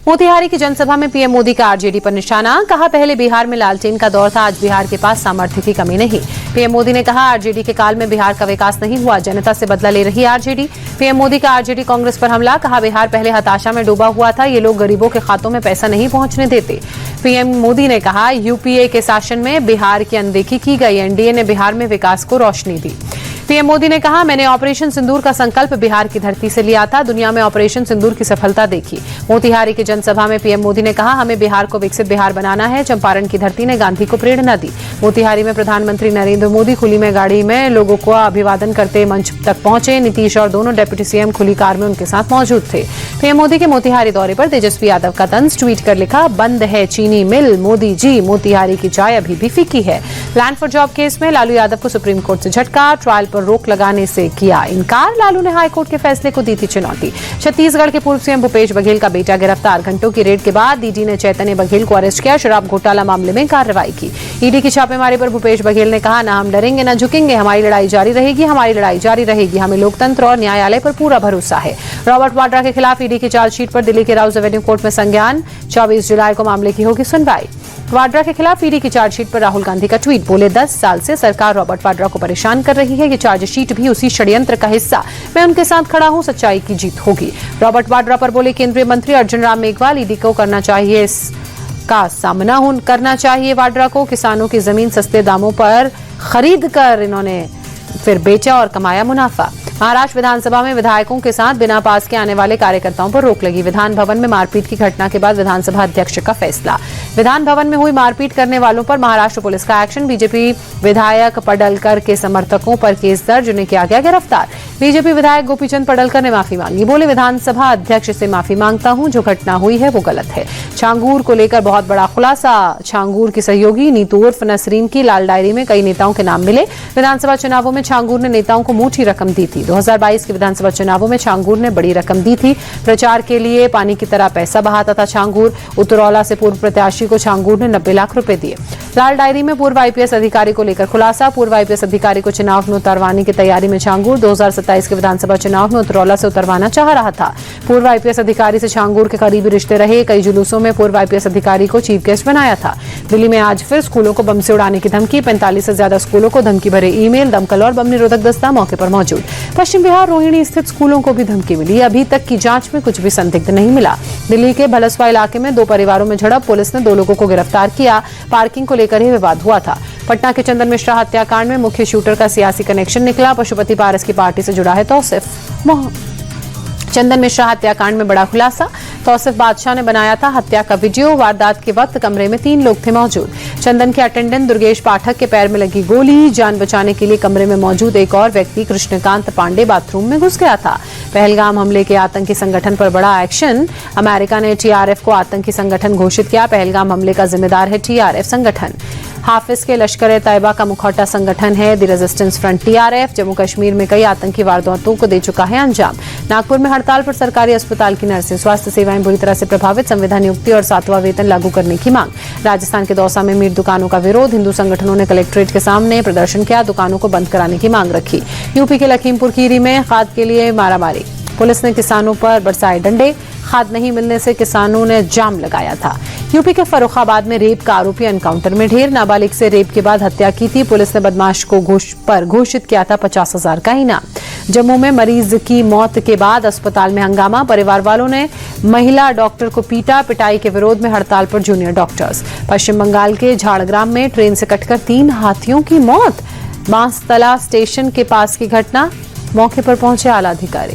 मोतिहारी की जनसभा में पीएम मोदी का आरजेडी पर निशाना। कहा, पहले बिहार में लालटेन का दौर था, आज बिहार के पास सामर्थ्य की कमी नहीं। पीएम मोदी ने कहा, आरजेडी के काल में बिहार का विकास नहीं हुआ, जनता से बदला ले रही आरजेडी। पीएम मोदी का आरजेडी कांग्रेस पर हमला। कहा, बिहार पहले हताशा में डूबा हुआ था, ये लोग गरीबों के खातों में पैसा नहीं पहुंचने देते। पीएम मोदी ने कहा, यूपीए के शासन में बिहार की अनदेखी की गई, एनडीए ने बिहार में विकास को रोशनी दी। पीएम मोदी ने कहा, मैंने ऑपरेशन सिंदूर का संकल्प बिहार की धरती से लिया था, दुनिया में ऑपरेशन सिंदूर की सफलता देखी। मोतिहारी की जनसभा में पीएम मोदी ने कहा, हमें बिहार को विकसित बिहार बनाना है, चंपारण की धरती ने गांधी को प्रेरणा दी। मोतिहारी में प्रधानमंत्री नरेंद्र मोदी खुली में गाड़ी में लोगों को अभिवादन करते मंच तक पहुंचे। नीतीश और दोनों डिप्टी सीएम खुली कार में उनके साथ मौजूद थे। पीएम मोदी के मोतिहारी दौरे पर तेजस्वी यादव का तंज। ट्वीट कर लिखा, बंद है चीनी मिल, मोदी जी मोतिहारी की चाय अभी भी फीकी है। लैंड फॉर जॉब केस में लालू यादव को सुप्रीम कोर्ट से झटका, ट्रायल पर रोक लगाने से किया इनकार। लालू ने हाईकोर्ट के फैसले को दी थी चुनौती। छत्तीसगढ़ के पूर्व सीएम भूपेश बघेल का बेटा गिरफ्तार। घंटों की रेड के बाद डीजी ने चैतन्य बघेल को अरेस्ट किया। शराब घोटाला मामले में कार्रवाई की। ईडी की छापेमारी पर भूपेश बघेल ने कहा, ना हम डरेंगे न झुकेंगे, हमारी लड़ाई जारी रहेगी, हमारी लड़ाई जारी रहेगी। हमें लोकतंत्र और न्यायालय पर पूरा भरोसा है। रॉबर्ट वाड्रा के खिलाफ ईडी की चार्जशीट पर दिल्ली के राउज एवेन्यू कोर्ट में संज्ञान। 24 जुलाई को मामले की होगी सुनवाई। वाड्रा के खिलाफ ईडी की चार्जशीट पर राहुल गांधी का ट्वीट। बोले, 10 साल से सरकार रॉबर्ट वाड्रा को परेशान कर रही है, ये चार्जशीट भी उसी षड्यंत्र का हिस्सा। मैं उनके साथ खड़ा हूं, सच्चाई की जीत होगी। रॉबर्ट वाड्रा पर बोले केंद्रीय मंत्री अर्जुन राम मेघवाल, ईडी को करना चाहिए का सामना करना चाहिए। वाड्रा को किसानों की जमीन सस्ते दामों पर खरीद कर इन्होंने फिर बेचा और कमाया मुनाफा। महाराष्ट्र विधानसभा में विधायकों के साथ बिना पास के आने वाले कार्यकर्ताओं पर रोक लगी। विधान भवन में मारपीट की घटना के बाद विधानसभा अध्यक्ष का फैसला। विधान भवन में हुई मारपीट करने वालों पर महाराष्ट्र पुलिस का एक्शन। बीजेपी विधायक पडलकर के समर्थकों पर केस दर्ज, उन्हें किया गया गिरफ्तार। बीजेपी विधायक गोपीचंद पडलकर ने माफी मांगी। बोले, विधानसभा अध्यक्ष से माफी मांगता हूं, जो घटना हुई है वो गलत है। छांगूर को लेकर बहुत बड़ा खुलासा। छांगूर की सहयोगी नीतू उर्फ नसरीन की लाल डायरी में कई नेताओं के नाम मिले। विधानसभा चुनावों में छांगूर ने नेताओं को मोटी रकम दी थी। 2022 के विधानसभा चुनावों में छांगूर ने बड़ी रकम दी थी। प्रचार के लिए पानी की तरह पैसा बहाता था छांगूर। उतरौला से पूर्व प्रत्याशी को छांगूर ने 90 लाख रुपए दिए। लाल डायरी में पूर्व आईपीएस अधिकारी को लेकर खुलासा। पूर्व आईपीएस अधिकारी को चुनाव में उतरवाने की तैयारी में छांगूर। 2027 के विधानसभा चुनाव में उतरौला से उतरवाना चाह रहा था। पूर्व आईपीएस अधिकारी से छांगूर के करीबी रिश्ते रहे। कई जुलूसों में पूर्व आईपीएस अधिकारी को चीफ गेस्ट बनाया था। दिल्ली में आज फिर स्कूलों को बम से उड़ाने की धमकी। 45 से ज्यादा स्कूलों को धमकी भरे ईमेल। दमकल और बम निरोधक दस्ता मौके पर मौजूद। पश्चिम बिहार रोहिणी स्थित स्कूलों को भी धमकी मिली। अभी तक की जांच में कुछ भी संदिग्ध नहीं मिला। दिल्ली के भलसवा इलाके में 2 परिवारों में झड़प। पुलिस ने 2 लोगों को गिरफ्तार किया। पार्किंग को लेकर ही विवाद हुआ था। पटना के चंदन मिश्रा हत्याकांड में मुख्य शूटर का सियासी कनेक्शन निकला। पशुपति पारस की पार्टी से जुड़ा है तौसिफ। चंदन मिश्रा हत्याकांड में बड़ा खुलासा। तौसिफ बादशाह ने बनाया था हत्या का वीडियो। वारदात के वक्त कमरे में 3 लोग थे मौजूद। चंदन के अटेंडेंट दुर्गेश पाठक के पैर में लगी गोली। जान बचाने के लिए कमरे में मौजूद एक और व्यक्ति कृष्णकांत पांडे बाथरूम में घुस गया था। पहलगाम हमले के आतंकी संगठन पर बड़ा एक्शन। अमेरिका ने टीआरएफ को आतंकी संगठन घोषित किया। पहलगाम हमले का जिम्मेदार है टीआरएफ संगठन। हाफिज के लश्कर-ए-तैयबा का मुखौटा संगठन है the resistance front TRF. Jammu Kashmir में कई आतंकी वारदातों को दे चुका है अंजाम। नागपुर में हड़ताल पर सरकारी अस्पताल की नर्सें। स्वास्थ्य सेवाएं बुरी तरह से प्रभावित। संविदा नियुक्ति और 7वां वेतन लागू करने की मांग। राजस्थान के दौसा में मीट दुकानों का विरोध। हिंदू संगठनों ने कलेक्ट्रेट के सामने प्रदर्शन किया। दुकानों को बंद कराने की मांग रखी। यूपी के लखीमपुर खीरी में खाद के लिए मारामारी। पुलिस ने किसानों पर बरसाए डंडे। खाद नहीं मिलने से किसानों ने जाम लगाया था। यूपी के फर्रुखाबाद में रेप का आरोपी एनकाउंटर में ढेर। नाबालिग से रेप के बाद हत्या की थी। पुलिस ने बदमाश को घोषित किया था 50,000 का इनाम। जम्मू में मरीज की मौत के बाद अस्पताल में हंगामा। परिवार वालों ने महिला डॉक्टर को पीटा। पिटाई के विरोध में हड़ताल पर जूनियर डॉक्टर्स। पश्चिम बंगाल के झाड़ग्राम में ट्रेन से कटकर 3 हाथियों की मौत। बांसतला स्टेशन के पास की घटना। मौके पर पहुंचे आला अधिकारी।